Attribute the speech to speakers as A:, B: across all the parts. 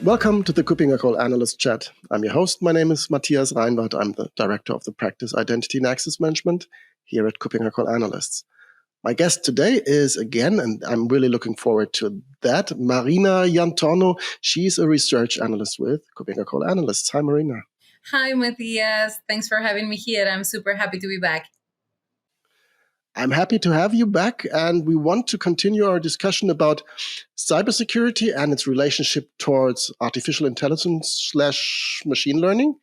A: Welcome to the KuppingerCole Analyst Chat. I'm your host. My name is Matthias Reinwarth. I'm the Director of the Practice Identity and Access Management here at KuppingerCole Analysts. My guest today is again, and I'm really looking forward to that, Marina Iantorno. She's a research analyst with KuppingerCole Analysts. Hi, Marina.
B: Hi, Matthias. Thanks for having me here. I'm super happy to be back.
A: I'm happy to have you back, and we want to continue our discussion about cybersecurity and its relationship towards artificial intelligence / machine learning.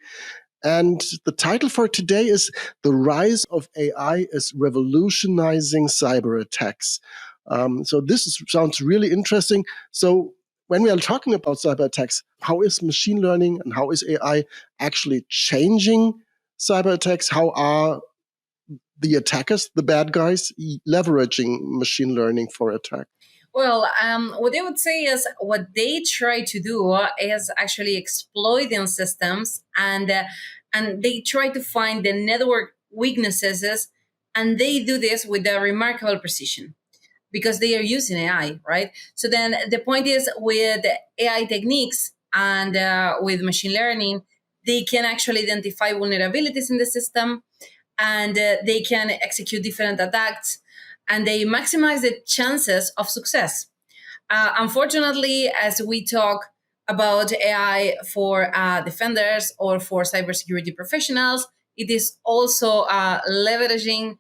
A: And the title for today is The Rise of AI is Revolutionizing Cyber Attacks. So this sounds really interesting. So when we are talking about cyber attacks, how is machine learning and how is AI actually changing cyber attacks? How are the attackers, the bad guys, leveraging machine learning for attack?
B: Well, what I would say is what they try to do is actually exploiting systems, and they try to find the network weaknesses, and they do this with a remarkable precision because they are using AI, right? So then the point is with AI techniques and with machine learning, they can actually identify vulnerabilities in the system, and they can execute different attacks, and they maximize the chances of success. Unfortunately, as we talk about AI for defenders or for cybersecurity professionals, it is also leveraging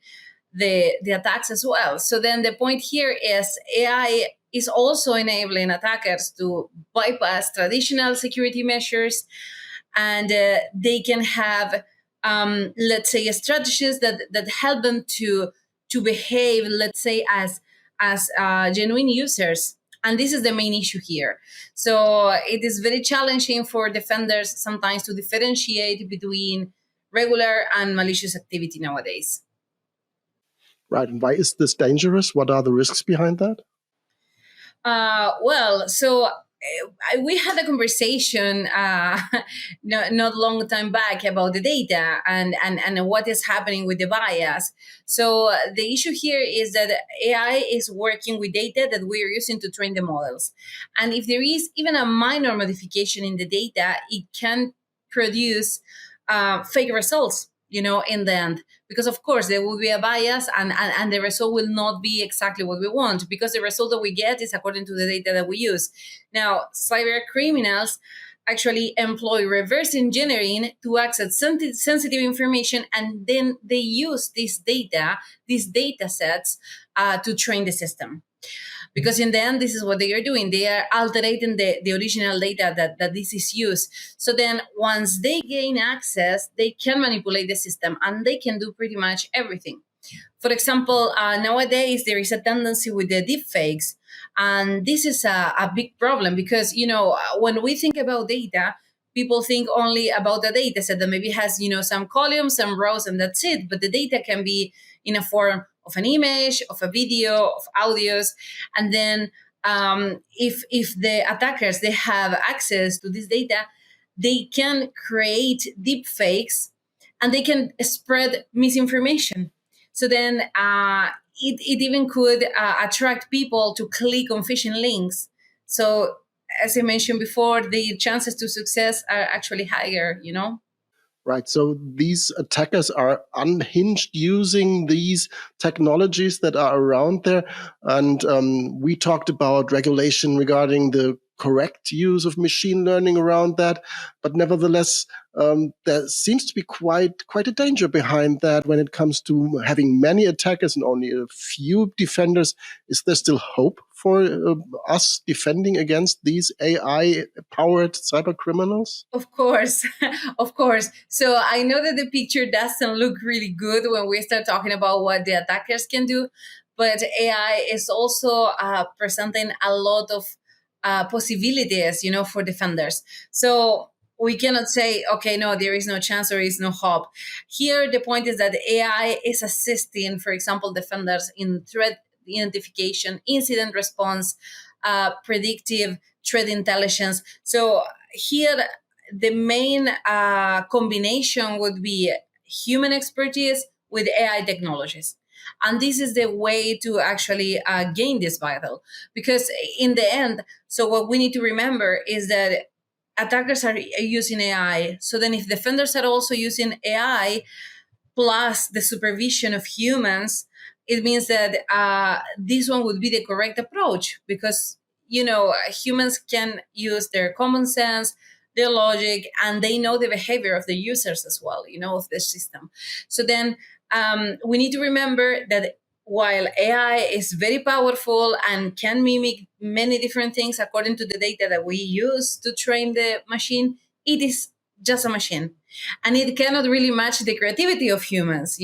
B: the attacks as well. So then the point here is AI is also enabling attackers to bypass traditional security measures, and they can have let's say strategies that help them to behave, let's say, as genuine users. And this is the main issue here. So it is very challenging for defenders sometimes to differentiate between regular and malicious activity nowadays.
A: Right. And why is this dangerous? What are the risks behind that?
B: We had a conversation not long time back about the data and what is happening with the bias. So the issue here is that AI is working with data that we are using to train the models. And if there is even a minor modification in the data, it can produce fake results, in the end, because of course there will be a bias, and the result will not be exactly what we want, because the result that we get is according to the data that we use. Now, cyber criminals actually employ reverse engineering to access sensitive information, and then they use these data sets to train the system. Because in the end, this is what they are doing. They are altering the original data that this is used. So then once they gain access, they can manipulate the system, and they can do pretty much everything. For example, nowadays there is a tendency with the deepfakes, and this is a big problem because, when we think about data, people think only about the data set that maybe has, some columns, some rows, and that's it. But the data can be in a form of an image, of a video, of audios. And then if the attackers, they have access to this data, they can create deep fakes, and they can spread misinformation. So then it even could attract people to click on phishing links. So as I mentioned before, the chances to success are actually higher.
A: Right. So these attackers are unhinged using these technologies that are around there. And we talked about regulation regarding the correct use of machine learning around that. But nevertheless, there seems to be quite a danger behind that when it comes to having many attackers and only a few defenders. Is there still hope for us defending against these AI-powered cyber criminals?
B: Of course, of course. So I know that the picture doesn't look really good when we start talking about what the attackers can do, but AI is also presenting a lot of possibilities, for defenders. So we cannot say, okay, no, there is no chance, there is no hope. Here, the point is that AI is assisting, for example, defenders in threat identification, incident response, predictive threat intelligence. So here, the main combination would be human expertise with AI technologies. And this is the way to actually gain this battle. Because in the end, so what we need to remember is that attackers are using AI. So then if defenders are also using AI plus the supervision of humans, it means that this one would be the correct approach, because humans can use their common sense, their logic, and they know the behavior of the users as well, of the system. So then we need to remember that while AI is very powerful and can mimic many different things according to the data that we use to train the machine, it is just a machine, and it cannot really match the creativity of humans.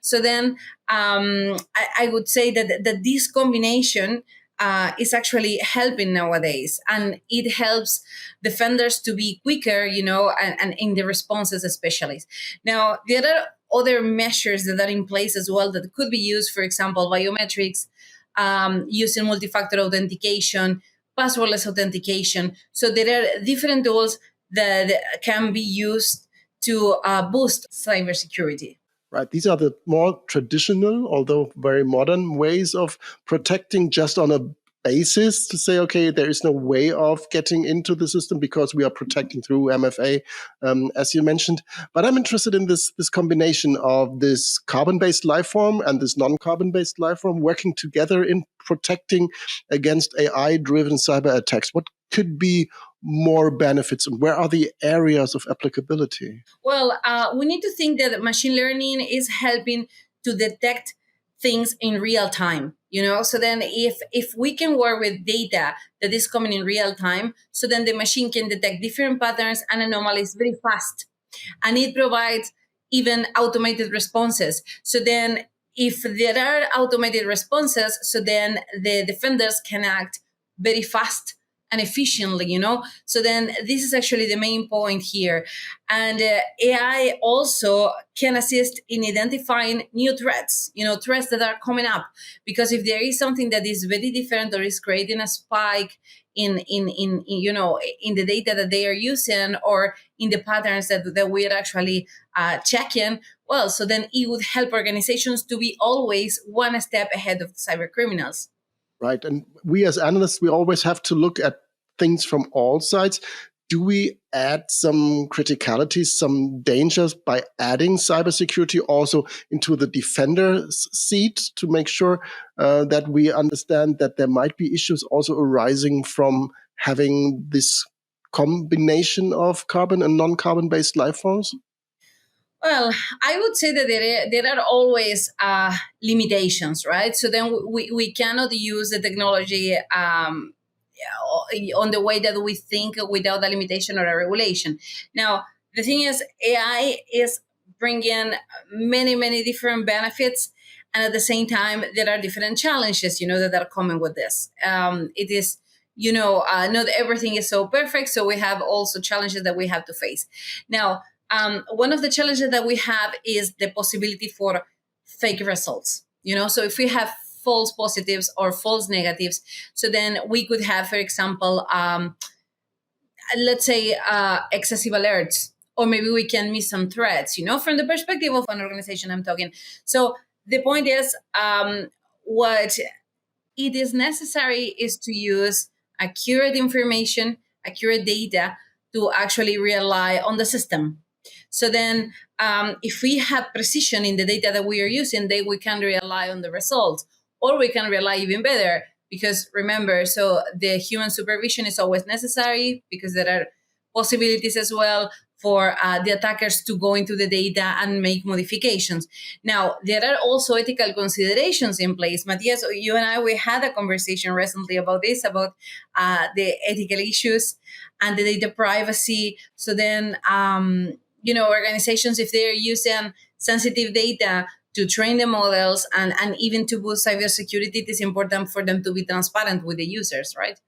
B: So then I would say that this combination is actually helping nowadays, and it helps defenders to be quicker, and in the responses especially. Now, there are other measures that are in place as well that could be used, for example, biometrics, using multi-factor authentication, passwordless authentication. So there are different tools that can be used to boost cybersecurity.
A: Right. These are the more traditional, although very modern ways of protecting, just on a basis to say, okay, there is no way of getting into the system because we are protecting through MFA, as you mentioned. But I'm interested in this combination of this carbon-based life form and this non-carbon-based life form working together in protecting against AI-driven cyber attacks. What could be more benefits, and where are the areas of applicability?
B: Well, we need to think that machine learning is helping to detect things in real time. So then if we can work with data that is coming in real time, so then the machine can detect different patterns and anomalies very fast, and it provides even automated responses. So then if there are automated responses, so then the defenders can act very fast and efficiently. So then this is actually the main point here. And AI also can assist in identifying new threats, threats that are coming up, because if there is something that is very different or is creating a spike in the data that they are using, or in the patterns that we are actually checking, well, so then it would help organizations to be always one step ahead of the cyber criminals.
A: Right. And we as analysts, we always have to look at things from all sides. Do we add some criticalities, some dangers by adding cybersecurity also into the defender's seat to make sure that we understand that there might be issues also arising from having this combination of carbon and non-carbon based life forms?
B: Well, I would say that there are always limitations, right? So then we cannot use the technology on the way that we think without a limitation or a regulation. Now, the thing is, AI is bringing many, many different benefits. And at the same time, there are different challenges, that are coming with this. It is, not everything is so perfect. So we have also challenges that we have to face. Now, one of the challenges that we have is the possibility for fake results. So if we have false positives or false negatives, so then we could have, for example, let's say excessive alerts, or maybe we can miss some threats, from the perspective of an organization I'm talking. So the point is, what it is necessary is to use accurate information, accurate data, to actually rely on the system. So then if we have precision in the data that we are using, then we can rely on the results, or we can rely even better, because remember, so the human supervision is always necessary, because there are possibilities as well for the attackers to go into the data and make modifications. Now, there are also ethical considerations in place. Matthias, you and I, we had a conversation recently about this, about the ethical issues and the data privacy. So then, organizations, if they're using sensitive data to train the models and even to boost cybersecurity, it is important for them to be transparent with the users, right?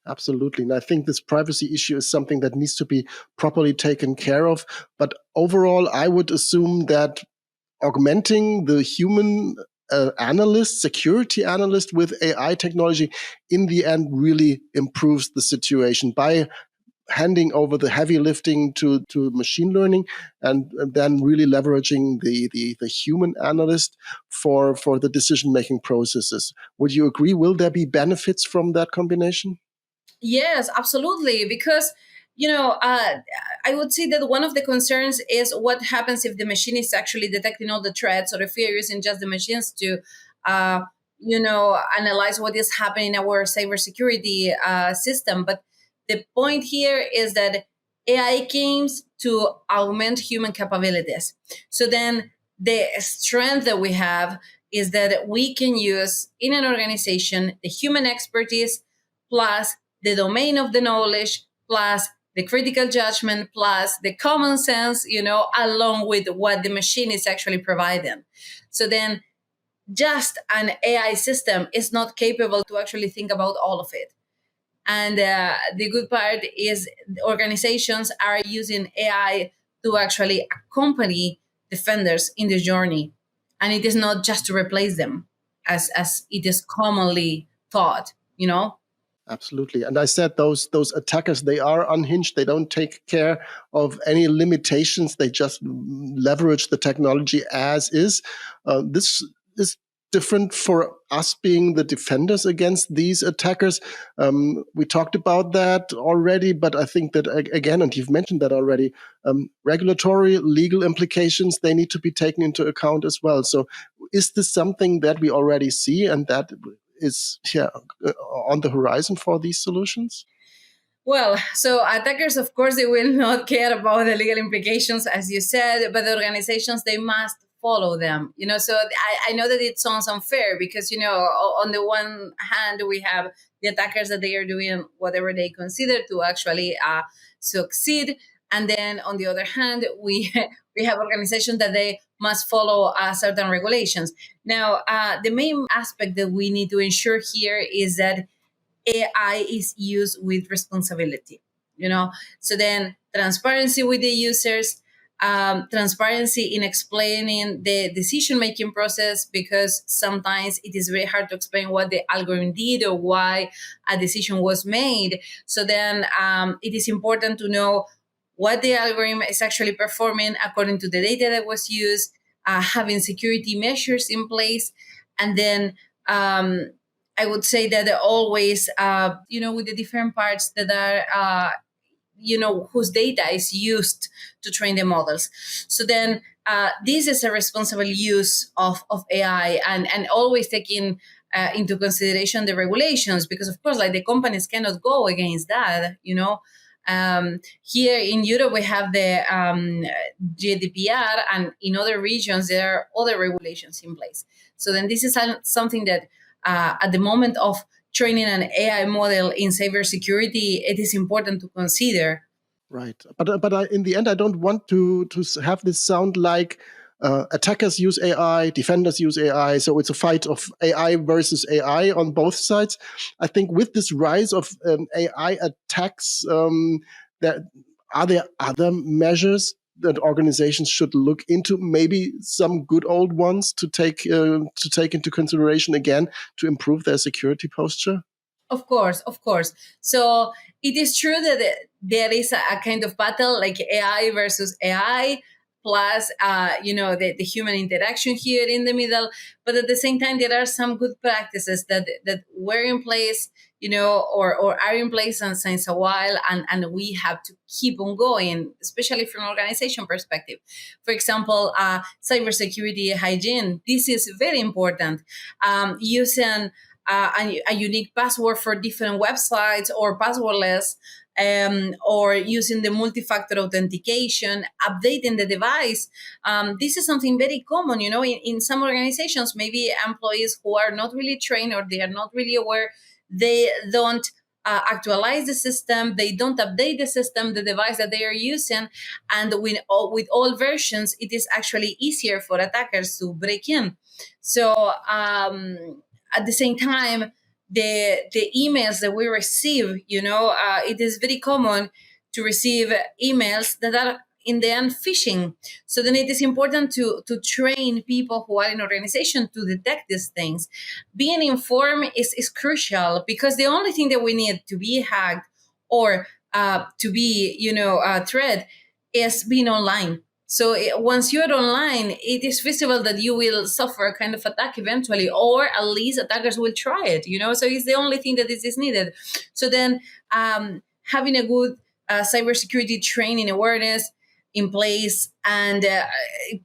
A: Absolutely. And I think this privacy issue is something that needs to be properly taken care of. But overall, I would assume that augmenting the human analyst, security analyst with AI technology in the end really improves the situation by handing over the heavy lifting to machine learning, and then really leveraging the human analyst for the decision-making processes. Would you agree? Will there be benefits from that combination?
B: Yes, absolutely. Because, I would say that one of the concerns is what happens if the machine is actually detecting all the threats, or if we are using just the machines to, uh, analyze what is happening in our cybersecurity system. But the point here is that AI comes to augment human capabilities. So then the strength that we have is that we can use in an organization the human expertise plus the domain of the knowledge plus the critical judgment plus the common sense, along with what the machine is actually providing. So then just an AI system is not capable to actually think about all of it. And the good part is organizations are using AI to actually accompany defenders in the journey. And it is not just to replace them as it is commonly thought, you know?
A: Absolutely. And I said those attackers, they are unhinged. They don't take care of any limitations. They just leverage the technology as is. This is different for us being the defenders against these attackers. We talked about that already, but I think that again, and you've mentioned that already, regulatory, legal implications, they need to be taken into account as well. So is this something that we already see and that is on the horizon for these solutions?
B: Well, so attackers, of course, they will not care about the legal implications, as you said, but the organizations, they must follow them. So I know that it sounds unfair because, on the one hand, we have the attackers that they are doing whatever they consider to actually succeed. And then on the other hand, we we have organizations that they must follow certain regulations. Now, the main aspect that we need to ensure here is that AI is used with responsibility, So then transparency with the users, transparency in explaining the decision making process, because sometimes it is very hard to explain what the algorithm did or why a decision was made. So then it is important to know what the algorithm is actually performing according to the data that was used, having security measures in place, and then I would say that they're always, with the different parts that are, whose data is used to train the models. So then this is a responsible use of AI, and always taking into consideration the regulations, because of course, like, the companies cannot go against that. Here in Europe, we have the GDPR, and in other regions, there are other regulations in place. So then this is something that at the moment of training an AI model in cybersecurity, it is important to consider.
A: Right, but in the end, I don't want to have this sound like attackers use AI, defenders use AI, so it's a fight of AI versus AI on both sides. I think with this rise of AI attacks, there are there other measures that organizations should look into, maybe some good old ones to take into consideration again to improve their security posture.
B: Of course, of course. So it is true that there is a kind of battle, like AI versus AI, plus, the human interaction here in the middle. But at the same time, there are some good practices that were in place, or are in place since a while, and we have to keep on going, especially from an organization perspective. For example, cybersecurity hygiene. This is very important. Using a unique password for different websites, or passwordless, or using the multi-factor authentication, updating the device. This is something very common, in some organizations. Maybe employees who are not really trained, or they are not really aware, they don't actualize the system, they don't update the system, the device that they are using, and with all versions, it is actually easier for attackers to break in. So at the same time, the emails that we receive, it is very common to receive emails that are in the end phishing. So then it is important to train people who are in organization to detect these things. Being informed is crucial, because the only thing that we need to be hacked, or to be, a threat, is being online. So once you're online, it is visible that you will suffer a kind of attack eventually, or at least attackers will try it, So it's the only thing that is needed. So then having a good cybersecurity training awareness in place, and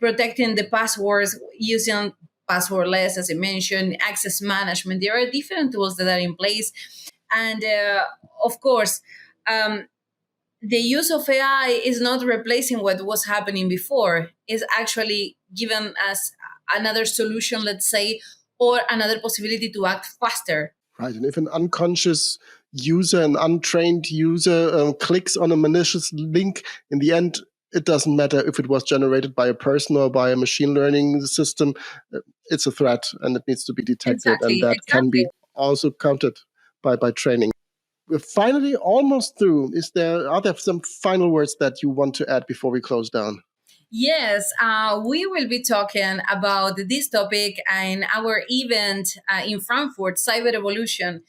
B: protecting the passwords using passwordless, as I mentioned, access management. There are different tools that are in place. And of course, um, the use of AI is not replacing what was happening before. It's actually given us another solution, let's say, or another possibility to act faster.
A: Right. And if an unconscious user, an untrained user clicks on a malicious link, in the end, it doesn't matter if it was generated by a person or by a machine learning system. It's a threat and it needs to be detected. And that can be also countered by training. We're finally almost through. Are there some final words that you want to add before we close down?
B: Yes, we will be talking about this topic in our event in Frankfurt, Cyber Revolution.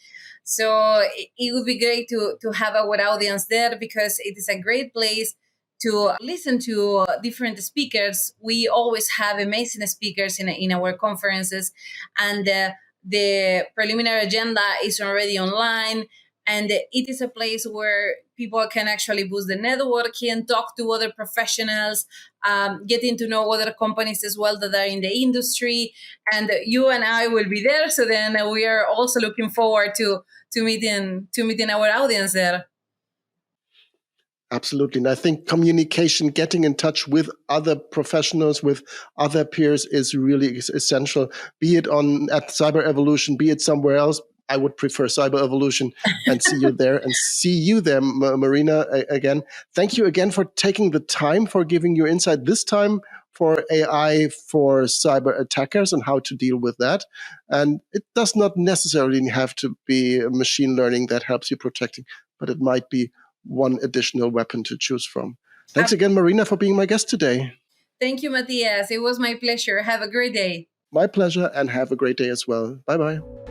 B: So it would be great to have our audience there, because it is a great place to listen to different speakers. We always have amazing speakers in our conferences, and the preliminary agenda is already online. And it is a place where people can actually boost the networking, talk to other professionals, getting to know other companies as well that are in the industry. And you and I will be there. So then we are also looking forward to meeting our audience there.
A: Absolutely. And I think communication, getting in touch with other professionals, with other peers is really essential, be it at Cyber Evolution, be it somewhere else. I would prefer Cyber Evolution, and see you there. And see you there, Marina, again. Thank you again for taking the time, for giving your insight this time for AI, for cyber attackers, and how to deal with that. And it does not necessarily have to be machine learning that helps you protecting, but it might be one additional weapon to choose from. Thanks again, Marina, for being my guest today.
B: Thank you, Matthias. It was my pleasure. Have a great day.
A: My pleasure, and have a great day as well. Bye-bye.